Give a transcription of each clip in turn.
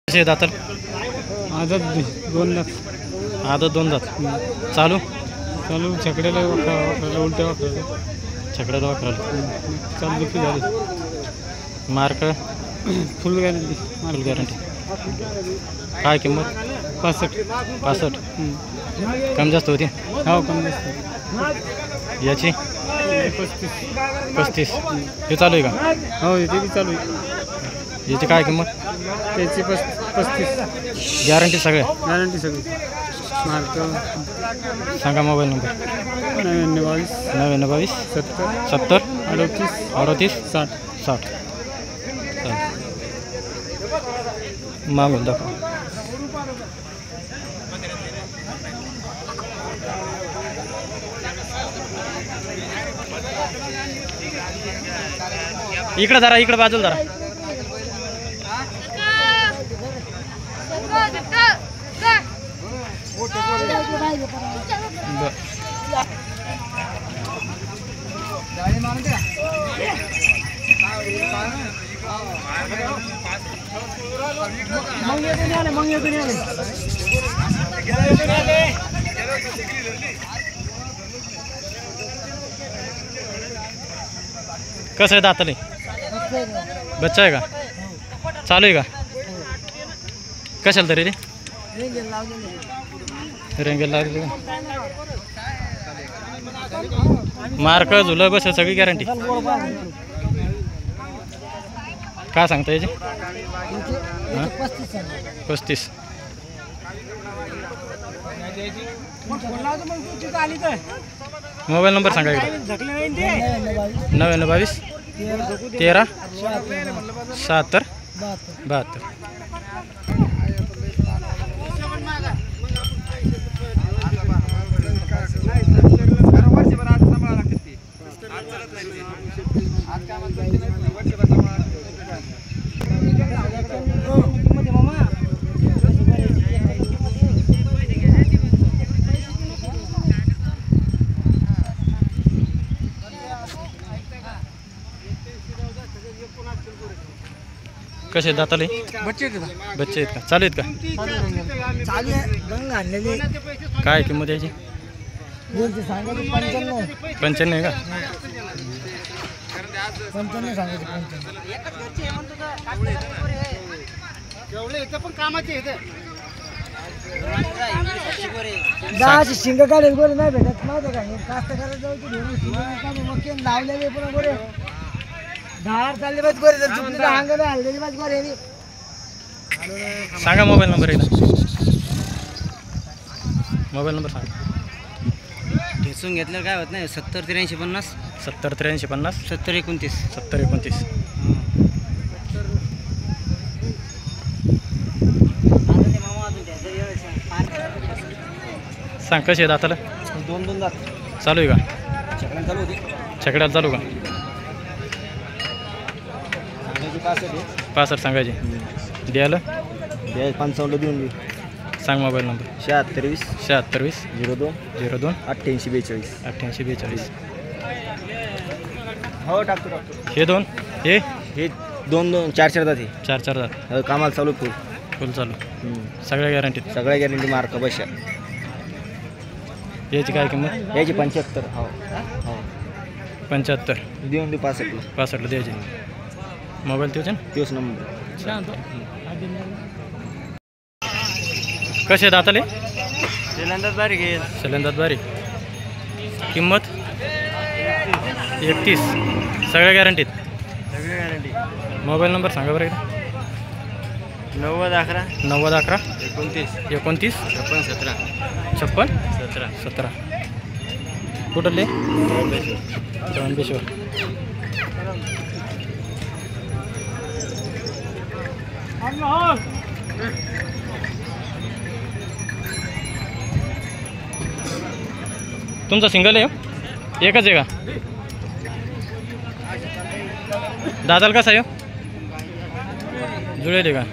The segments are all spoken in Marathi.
कसे दाताल? आदत दोन दात. आदत दोन दात. चालू चालू छकड्याला वापरायला उलट्या वापरायला छकड्याला वापरायला चालू देखील झाली. मार्क फुल गॅरंटी. फुल गॅरंटी. काय किंमत? 65. कमी जास्त होती. हो कमी जास्त. याची 35. हे चालू आहे का? हो ते बी चालू आहे. याची काय किंमत? त्याची 35. गॅरंटी सगळे? गॅरंटी सगळी. मार्क सांगा मोबाईल नंबर. 99 22 70 70 38 38 60. मागून दाखव. इकडे जरा, इकडे बाजूला जरा. कसं आहे दाताले? बच्चा आहे का? चालू आहे का? कशाला तरी रे? रेंगेल लागली का? मार्क झुलं बस सगळी गॅरंटी. काय सांगता याची? 35. मोबाईल नंबर सांगा इकडे. 99 22 13 76 72. कसे दाताले? बच्चे बच्चे आहेत का? चालू आहेत का? चालू आहे. गंग आणलेली. काय किंमत याची? 95 आहे का? 55 सांगायचे. 10 शिंग काढेल गोरे नाही भेटत नव्हतं का? कास्त करायला जाऊ मग लावलेले पण गोरे 10 चालले पाहिजे गोरे. जर चुकली तर अंगाने हललेली पाहिजे गोरे. सांगा मोबाईल नंबर एकदा. मोबाईल नंबर सांगा. ठेचून घेतलं काय होत नाही. 70 83 50 70 83 50 70 29 70 29. सांग कसे दाताला? दोन दात. चालू आहे का? छकड्याला चालू होती. छकड्याला चालू का? 65 सांगायचे. द्यायला 55 देऊन दे. सांग मोबाईल नंबर. 76 76 02 02 88 42. 88 42. हो टाकतो. हे दोन हे 2 4 दात. 4 दात. कामाला चालू फुल चालू. सगळ्या गॅरंटीत. सगळ्या गॅरंटी. मार्क बशा. याची काय किंमत? याची 75. हो 75 देऊन दे. 65 द्यायची. मोबाईल तेच तोच नंबर. कसे दाताले? सिलेंडर बारीक आहे. सिलेंडर बारीक. किंमत 31. सगळ्या गॅरंटीत. सगळी गॅरंटी. मोबाईल नंबर सांगा बरं एकदा. 90 11 90 11 29 29 56 17 56 17 17. कुठले? चवनबेश्वर. तुमचा सिंगल आहे? एकच आहे का? दादाला कसा आहे? जुळेल का?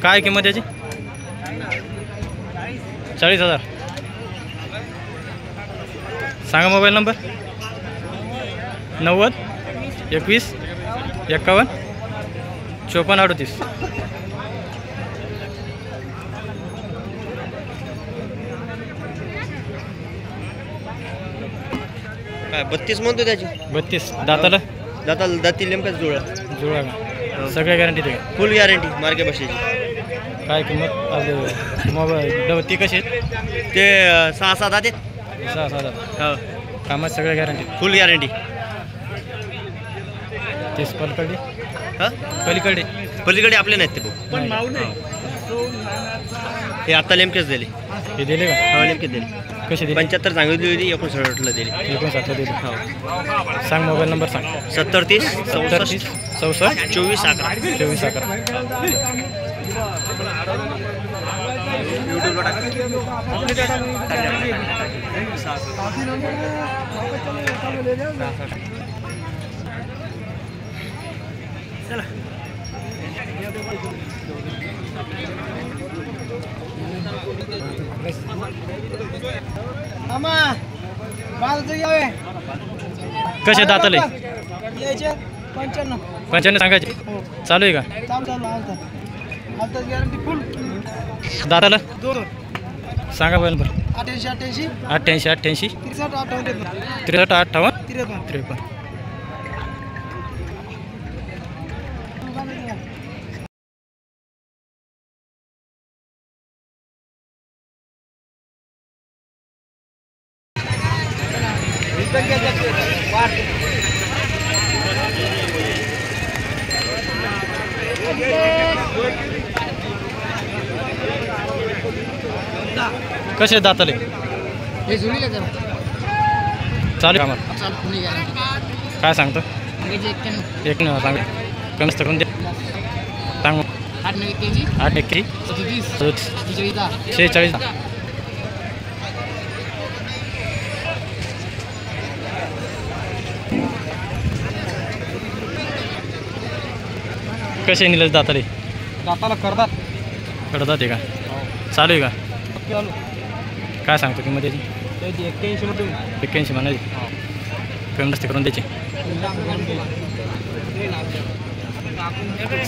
काय किंमत याची? 40,000. सांगा मोबाईल नंबर. 90 21 51 54 38. काय 32 म्हणतो त्याची. 32 दाताला दातील नेमकाच जुळा. जुळा का सगळ्या गॅरंटी ते फुल गॅरंटी मार्के बसायची. काय किंमत आपले मोबाईल ती कशी आहेत? ते 6-7 आहेत. 6-7 हो कामात सगळ्या गॅरंटी फुल गॅरंटी. तेच पलीकडे हां पलीकडे पलीकडे आपले नाहीत ते भाऊ. हे आता नेमकेच दिले. हे दिले का हो नेमकेच दिले. कशी दिली? 75 सांगितली होती 59ला दिली. 59 दिली. हो सांग मोबाईल नंबर सांग. 70 30 34 64 24 11. 24 11. चला मामा बाल तर यावे कसे दाताले? यायचे 95. 95 सांगायचे. चालू आहे का? चालू आता गॅरंटी फुल. दाताला 2 सांगा मोबाईल नंबर. 88 88 88 88 63 58 63 58 53. 53. कसे दाताले? हे जुळले जरा चालू कामात चाल फुल गॅरंटी. काय सांगतो? म्हणजे 91 एक न सांग कमी करून दे. सांग 891 8 1 37 46 कसे निलेश दाताले? दाताला करतात कडतात आहे का? चालू आहे का? चालू काय सांगतो किंमत त्याची? त्याची 81 मध्ये 81 म्हणायची. कमी जास्त करून द्यायची.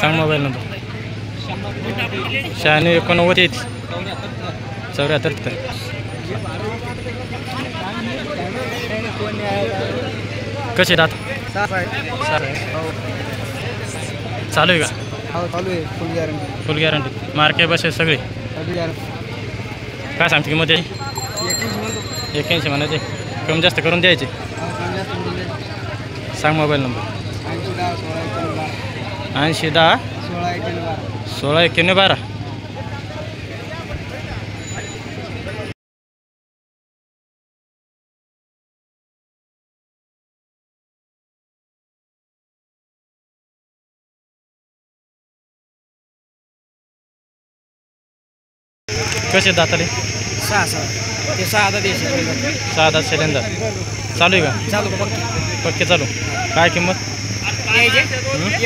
सांग मोबाईल नंबर. 96 89 74. कसे दात? चालू आहे का? हो चालू आहे फुल गॅरंटी. फुल गॅरंटी मार्के बस आहे सगळे. सगळी गॅरंटी. काय सांगतो किंमत त्याची? 81 म्हणायचे. कमी जास्त करून द्यायचे. सांग मोबाईल नंबर. 80 10 16 91 12. कसे दाताले? 6 ते 6 आता द्यायचे 6 दात सिलेंडर. चालू आहे का? चालू पक्की पक्के चालू. काय किंमत? यायचे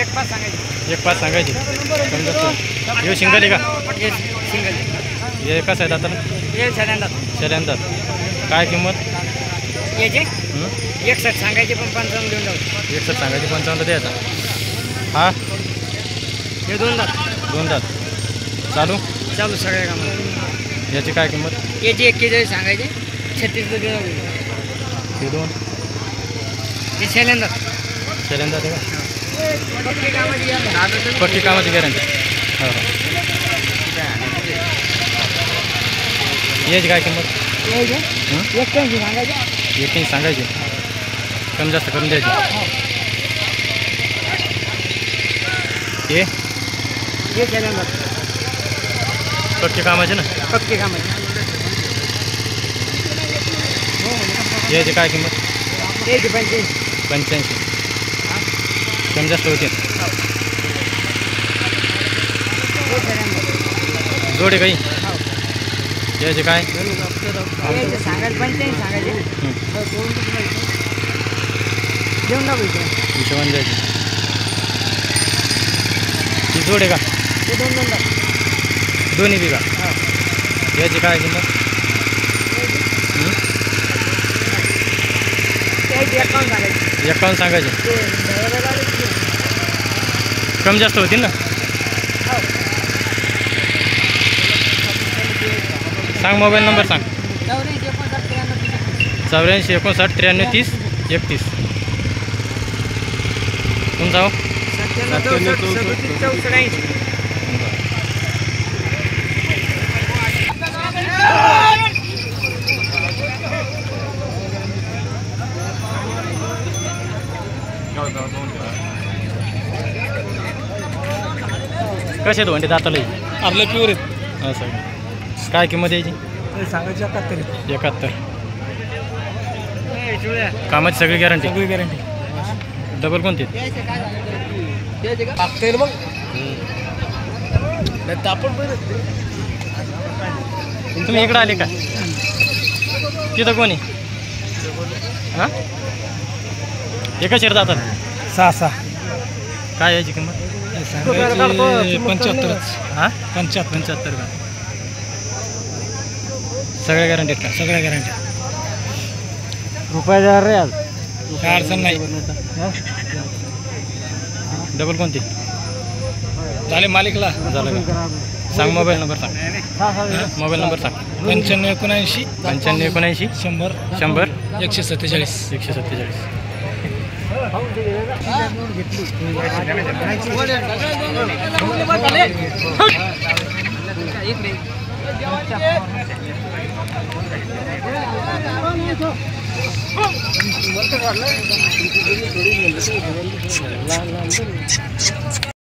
1.5 सांगायचे. 1.5 सांगायची. समजा हे सिंगल आहे का? सिंगल हे कसं आहे दाताला? हे सिलेंडर सिलेंडर. काय किंमत? यायचे 61 सांगायचे पण 55 देऊन जाऊ. 61 सांगायची 55 द्यायचा. हा हे 2 दात 2 दात चालू. चालू सगळ्या कामाला. याची काय किंमत? याची 41 सांगायचे 36 देऊन जाऊ. हे 2 हे सिलेंडर सिलेंडर आहे का? पक्की कामाची पक्की कामाची गॅरंटी. हो हो. याची काय किंमत? यायचे 81 सांगायचे. 81 सांगायची. कमी जास्त करून द्यायची. हे सिलेंडर पक्की कामाचे ना? पक्की कामाची. याची काय किंमत? यायचे 85. 85. कमी जास्त होते. जोडे काही याचे काय? यायचे सांगायचे 85 सांगायचे. देऊन टाकू इथे. हिशोबाने द्यायची. ही जोड आहे का? ते 2 टाक. दोन्ही बी का? याची काय किंमत? यायचे 51 सांगायचे. 51 सांगायचे. ते कमी जास्त होतील ना? सांग मोबाईल नंबर सांग. 84 59 84 59 93 30 31. तुमचा हो? कसे आहेत वंटे दाताला आपल्या प्युअर आहेत. असं काय किंमत यायची? सांगायची 71. 71. कामाची सगळी गॅरंटी? सगळी गॅरंटी. डबल कोणती? मग तुम्ही इकडं आले का? तिथं कोणी? हां एका शेर जातात? 6. काय यायची किंमत? 75. हां 75 का? सगळ्या गॅरंटीत का? सगळ्या गॅरंटी. रुपये रे आज काय अडचण नाही. डबल कोणती? झाले मालिकला. झालं का? सांग मोबाईल नंबर सांग. मोबाईल नंबर सांग. 9579 9579 100 100 147. 147.